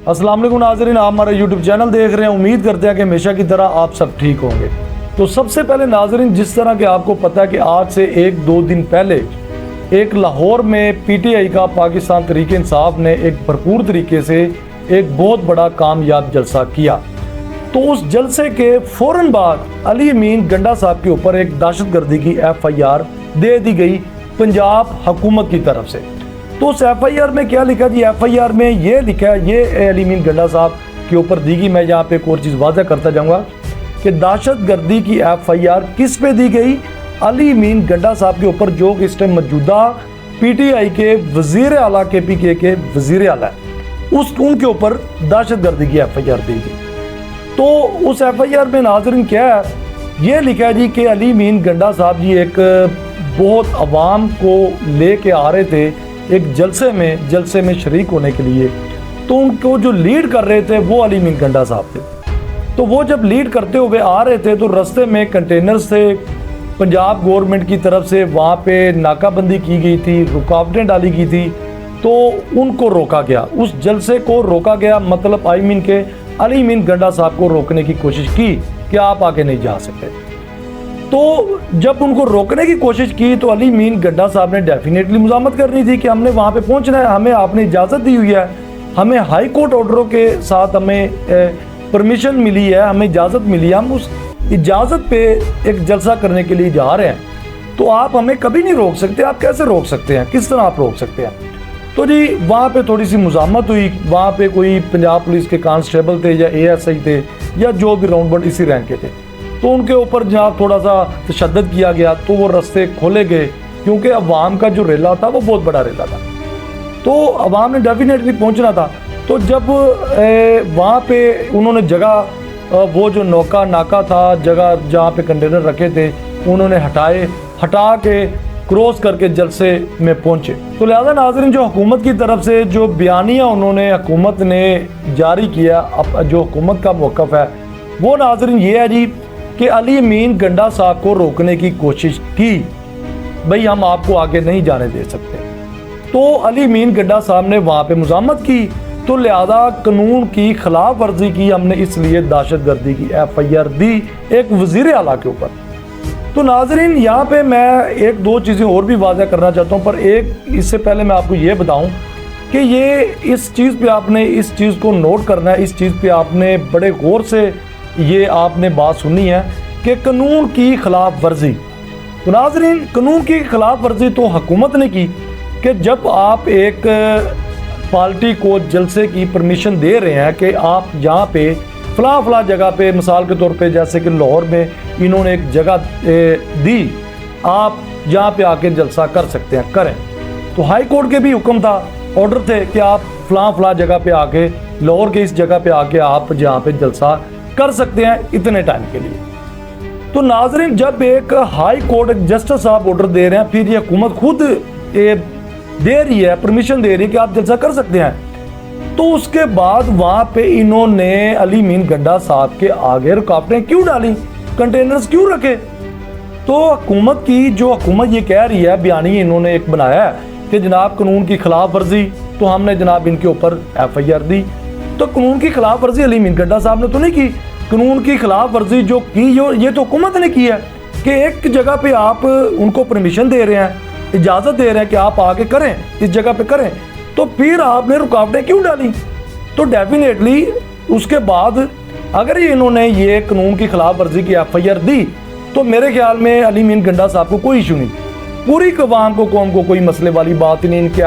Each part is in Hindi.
अस्सलाम वालेकुम नाज़रीन, आप हमारा यूट्यूब चैनल देख रहे हैं। उम्मीद करते हैं कि हमेशा की तरह आप सब ठीक होंगे। तो सबसे पहले नाज़रीन, जिस तरह के आपको पता है कि आज से 1-2 दिन पहले एक लाहौर में पीटीआई का पाकिस्तान तहरीक इंसाफ ने एक भरपूर तरीके से एक बहुत बड़ा कामयाब जलसा किया। तो उस जलसे के फ़ौरन बाद अली अमीन गंडा साहब के ऊपर एक दहशतगर्दी की FIR दे दी गई पंजाब हुकूमत की तरफ से। तो उस FIR में क्या लिखा जी? FIR में ये लिखा है, ये अली अमीन गंडा साहब के ऊपर दी गई। मैं यहाँ पे एक और चीज़ वाज़ा करता जाऊँगा कि दहशतगर्दी की FIR किस पे दी गई? अली अमीन गंडा साहब के ऊपर, जो कि इस टाइम मौजूदा PTI के वज़ीर आला KPK के वज़ीर आला है, उनके ऊपर दहशतगर्दी की FIR दी गई। तो उस FIR में नाज़रीन क्या है, ये लिखा है जी कि अली अमीन गंडा साहब जी एक बहुत आवाम को ले के आ रहे थे एक जलसे में शरीक होने के लिए। तो उनको जो लीड कर रहे थे वो अली अमीन गंडा साहब थे। तो वो जब लीड करते हुए आ रहे थे तो रास्ते में कंटेनर्स थे, पंजाब गवर्नमेंट की तरफ से वहाँ पे नाकाबंदी की गई थी, रुकावटें डाली गई थी। तो उनको रोका गया, उस जलसे को रोका गया। मतलब आई मीन के अली अमीन गंडा साहब को रोकने की कोशिश की कि आप आगे नहीं जा सकते। तो जब उनको रोकने की कोशिश की तो अली अमीन गंडा साहब ने डेफिनेटली मुज़ामत करनी थी कि हमने वहाँ पे पहुँचना है, हमें आपने इजाज़त दी हुई है, हमें हाई कोर्ट ऑर्डरों के साथ हमें परमिशन मिली है, हमें इजाज़त मिली है, हम उस इजाज़त पे एक जलसा करने के लिए जा रहे हैं। तो आप हमें कभी नहीं रोक सकते। आप कैसे रोक सकते हैं? किस तरह आप रोक सकते हैं? तो जी वहाँ पे थोड़ी सी मुज़ामत हुई। वहाँ पे कोई पंजाब पुलिस के कांस्टेबल थे या ASI थे या जो भी राउंड अबाउट इसी रैंक के थे, तो उनके ऊपर जनाब थोड़ा सा तशद्दुद किया गया। तो वो रास्ते खोले गए क्योंकि अवाम का जो रेला था वो बहुत बड़ा रेला था, तो अवाम ने डेफिनेटली पहुंचना था। तो जब वहाँ पे उन्होंने जगह, वो जो नाका था, जगह जहाँ पे कंटेनर रखे थे, उन्होंने हटा के क्रॉस करके जलसे में पहुँचे। तो लिहाजा नाज़रीन, जो हुकूमत की तरफ से जो बयानिया उन्होंने हुकूमत ने जारी किया, अब जो हुकूमत का मौक़िफ़ है वो नाज़रीन ये है जी कि अली अमीन गंडा साहब को रोकने की कोशिश की, भाई हम आपको आगे नहीं जाने दे सकते। तो अली अमीन गंडा साहब ने वहाँ पे मुज़ामत की, तो लिहाजा कानून की खिलाफ वर्जी की हमने, इसलिए दहशतगर्दी की FIR दी एक वज़ीर आला के ऊपर। तो नाज़रीन, यहाँ पे मैं 1-2 चीज़ें और भी वाज़ा करना चाहता हूँ, पर एक इससे पहले मैं आपको ये बताऊँ कि ये इस चीज़ पे आपने इस चीज़ को नोट करना है, इस चीज़ पे आपने बड़े गौर से ये आपने बात सुननी है कि कानून की खिलाफ वर्जी। तो नाज़रीन, कानून की खिलाफ वर्जी तो हुकूमत ने की कि जब आप एक पार्टी को जलसे की परमिशन दे रहे हैं कि आप यहाँ पे फ़लाँ जगह पे, मिसाल के तौर पे जैसे कि लाहौर में इन्होंने एक जगह दी, आप यहाँ पे आके जलसा कर सकते हैं, करें। तो हाई कोर्ट के भी हुक्म था, ऑर्डर थे कि आप फ़लाँ जगह पे आके, लाहौर के इस जगह पे आके आप यहाँ पे जलसा कर सकते हैं इतने टाइम के लिए। तो नाज़रीन, जब एक हाई कोर्ट, एक जस्टिस साहब ऑर्डर दे रहे हैं, फिर ये हुकूमत खुद दे रही है, परमिशन दे रही है कि आप जलसा कर सकते हैं, तो उसके बाद वहाँ पे इन्होंने अली अमीन गंडा साहब के आगे रुकावटें क्यों डाली, कंटेनर्स क्यों रखे? तो हुकूमत की जो हुकूमत ये कह रही है, बयानी इन्होंने एक बनाया है कि जनाब कानून की खिलाफ वर्जी, तो हमने जनाब इनके ऊपर FIR दी। तो कानून की खिलाफ वर्जी अली अमीन गंडा साहब ने तो नहीं की। कानून की खिलाफ वर्जी जो की, ये तो हुकूमत ने की है कि एक जगह पे आप उनको परमिशन दे रहे हैं, इजाज़त दे रहे हैं कि आप आगे करें, इस जगह पे करें, तो फिर आपने रुकावटें क्यों डाली? तो डेफिनेटली उसके बाद अगर इन्होंने ये कानून की खिलाफ वर्जी की FIR दी, तो मेरे ख्याल में अली अमीन गंडा साहब को कोई इशू नहीं, पूरी कौम को कोई मसले वाली बात ही नहीं। इनके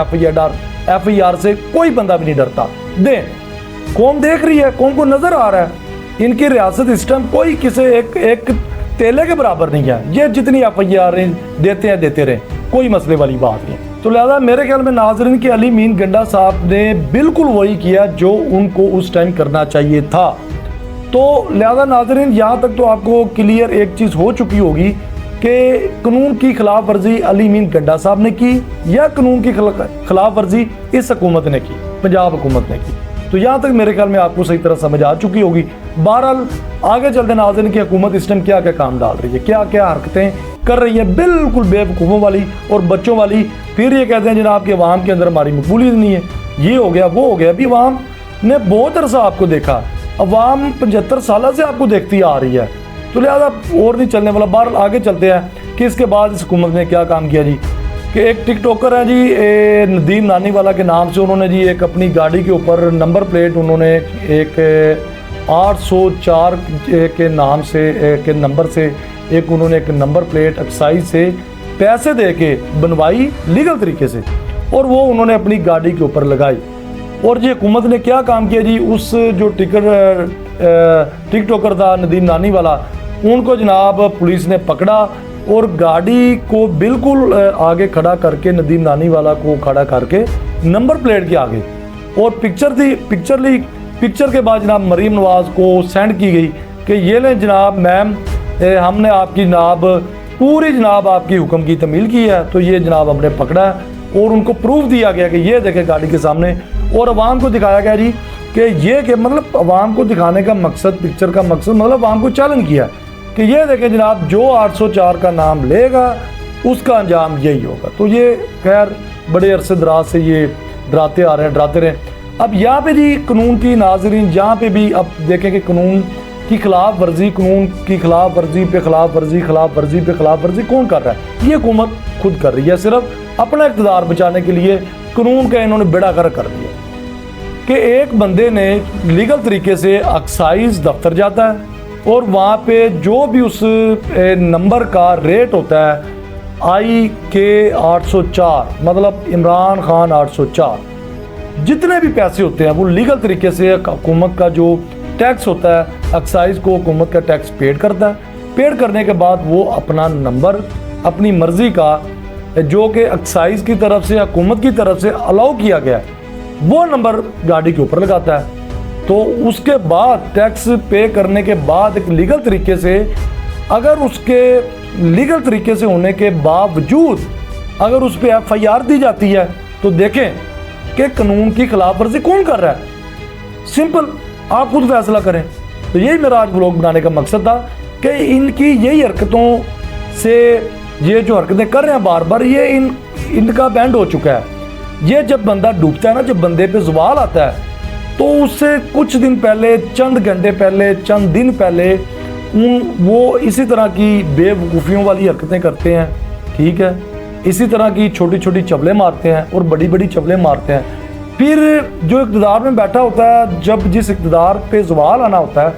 FIR से कोई बंदा भी नहीं डरता। कौम देख रही है, कौम को नज़र आ रहा है, इनकी रियासत इस टाइम कोई किसी एक तेले के बराबर नहीं है। ये जितनी FIR देते रहे, कोई मसले वाली बात नहीं। तो लिहाजा मेरे ख्याल में नाज़रीन कि अली अमीन गंडा साहब ने बिल्कुल वही किया जो उनको उस टाइम करना चाहिए था। तो लिहाजा नाज़रीन, यहाँ तक तो आपको क्लियर एक चीज़ हो चुकी होगी कि कानून की खिलाफ वर्जी अली अमीन गंडा साहब ने की या कानून की खिलाफ वर्जी इस हुकूमत ने की, पंजाब हुकूमत ने की। तो यहाँ तक मेरे ख्याल में आपको सही तरह समझ आ चुकी होगी। बहरहाल आगे चलते नाज़रीन की हुकूमत इस टाइम क्या क्या काम डाल रही है, क्या क्या हरकतें कर रही है, बिल्कुल बेवकूफ़ों वाली और बच्चों वाली। फिर ये कहते हैं जनाब कि अवाम के अंदर हमारी मकबूलियत नहीं है, ये हो गया वो हो गया। अभी अवाम ने बहुत अरसा आपको देखा, अवाम 75 साल से आपको देखती आ रही है, तो लिहाजा और नहीं चलने वाला। बाहर आगे चलते हैं कि इसके बाद इस हुकूमत ने क्या काम किया जी, कि एक टिकटॉकर है जी नदीम नानी वाला के नाम से, उन्होंने जी एक अपनी गाड़ी के ऊपर नंबर प्लेट उन्होंने एक 804 के नाम से के नंबर से एक उन्होंने एक नंबर प्लेट एक्साइज से पैसे दे के बनवाई लीगल तरीके से, और वो उन्होंने अपनी गाड़ी के ऊपर लगाई। और जी हुकूमत ने क्या काम किया जी, उस जो टिकटॉकर था नदीम नानी वाला, उनको जनाब पुलिस ने पकड़ा और गाड़ी को बिल्कुल आगे खड़ा करके, नदीम नानी वाला को खड़ा करके नंबर प्लेट के आगे, और पिक्चर थी, पिक्चर के बाद जनाब मरीम नवाज़ को सेंड की गई कि ये ले जनाब मैम, हमने आपकी जनाब पूरी जनाब आपकी हुक्म की तमील की है, तो ये जनाब हमने पकड़ा है। और उनको प्रूफ दिया गया कि ये देखे गाड़ी के सामने, और अवाम को दिखाया गया जी कि ये कि मतलब अवाम को दिखाने का मकसद, पिक्चर का मकसद मतलब अवाम को चैलेंज किया कि ये देखें जनाब, जो 804 का नाम लेगा उसका अंजाम यही होगा। तो ये खैर बड़े अरसे दराज से ये डराते आ रहे हैं, डराते रहे। अब यहाँ पे जी कानून की नाज़रीन, जहाँ पे भी अब देखें कि कानून की खिलाफ वर्जी, कानून की खिलाफ वर्जी पे खिलाफ वर्जी, खिलाफ वर्जी पे खिलाफ वर्जी कौन कर रहा है? ये हुकूमत खुद कर रही है, सिर्फ अपना इक़्तिदार बचाने के लिए कानून का इन्होंने बेड़ा गर्क कर दिया कि एक बंदे ने लीगल तरीके से एक्साइज दफ्तर जाता है और वहाँ पे जो भी उस नंबर का रेट होता है IK 804, मतलब इमरान खान 804, जितने भी पैसे होते हैं वो लीगल तरीके से हुकूमत का जो टैक्स होता है, एक्साइज को हुकूमत का टैक्स पेड करता है। पेड करने के बाद वो अपना नंबर अपनी मर्जी का, जो कि एक्साइज की तरफ से, हुकूमत की तरफ से अलाउ किया गया है, वो नंबर गाड़ी के ऊपर लगाता है। तो उसके बाद टैक्स पे करने के बाद एक लीगल तरीके से, अगर उसके लीगल तरीके से होने के बावजूद अगर उस पर FIR दी जाती है, तो देखें कि कानून की खिलाफ वर्जी कौन कर रहा है। सिंपल, आप खुद फैसला करें। तो यही मेरा आज ब्लॉग बनाने का मकसद था कि इनकी यही हरकतों से, ये जो हरकतें कर रहे हैं बार बार, ये इनका बैंड हो चुका है। ये जब बंदा डूबता है ना, जब बंदे पे सवाल आता है, तो उससे कुछ दिन पहले, चंद घंटे पहले, चंद दिन पहले वो इसी तरह की बेवकूफ़ियों वाली हरकतें करते हैं, ठीक है, इसी तरह की छोटी छोटी चबलें मारते हैं और बड़ी बड़ी चबलें मारते हैं। फिर जो इक़्तिदार में बैठा होता है, जब जिस इक़्तिदार पे सवाल आना होता है,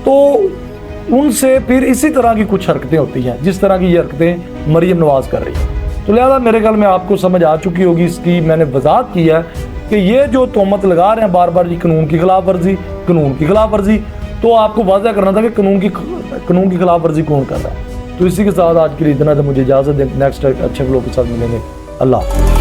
तो उनसे फिर इसी तरह की कुछ हरकतें होती हैं, जिस तरह की ये हरकतें मरीम नवाज़ कर रही है। तो लिहाजा मेरे ख्याल में आपको समझ आ चुकी होगी, इसकी मैंने वजाहत की है कि ये जो तोहमत लगा रहे हैं बार बार जी, कानून की खिलाफ वर्जी, कानून की खिलाफ वर्जी, तो आपको वाज़ह करना था कि कानून की खिलाफ वर्जी कौन कर रहा है। तो इसी के साथ आज के लिए इतना था, मुझे इजाज़त दें, नेक्स्ट अच्छे ब्लॉग के साथ मिलेंगे। अल्लाह।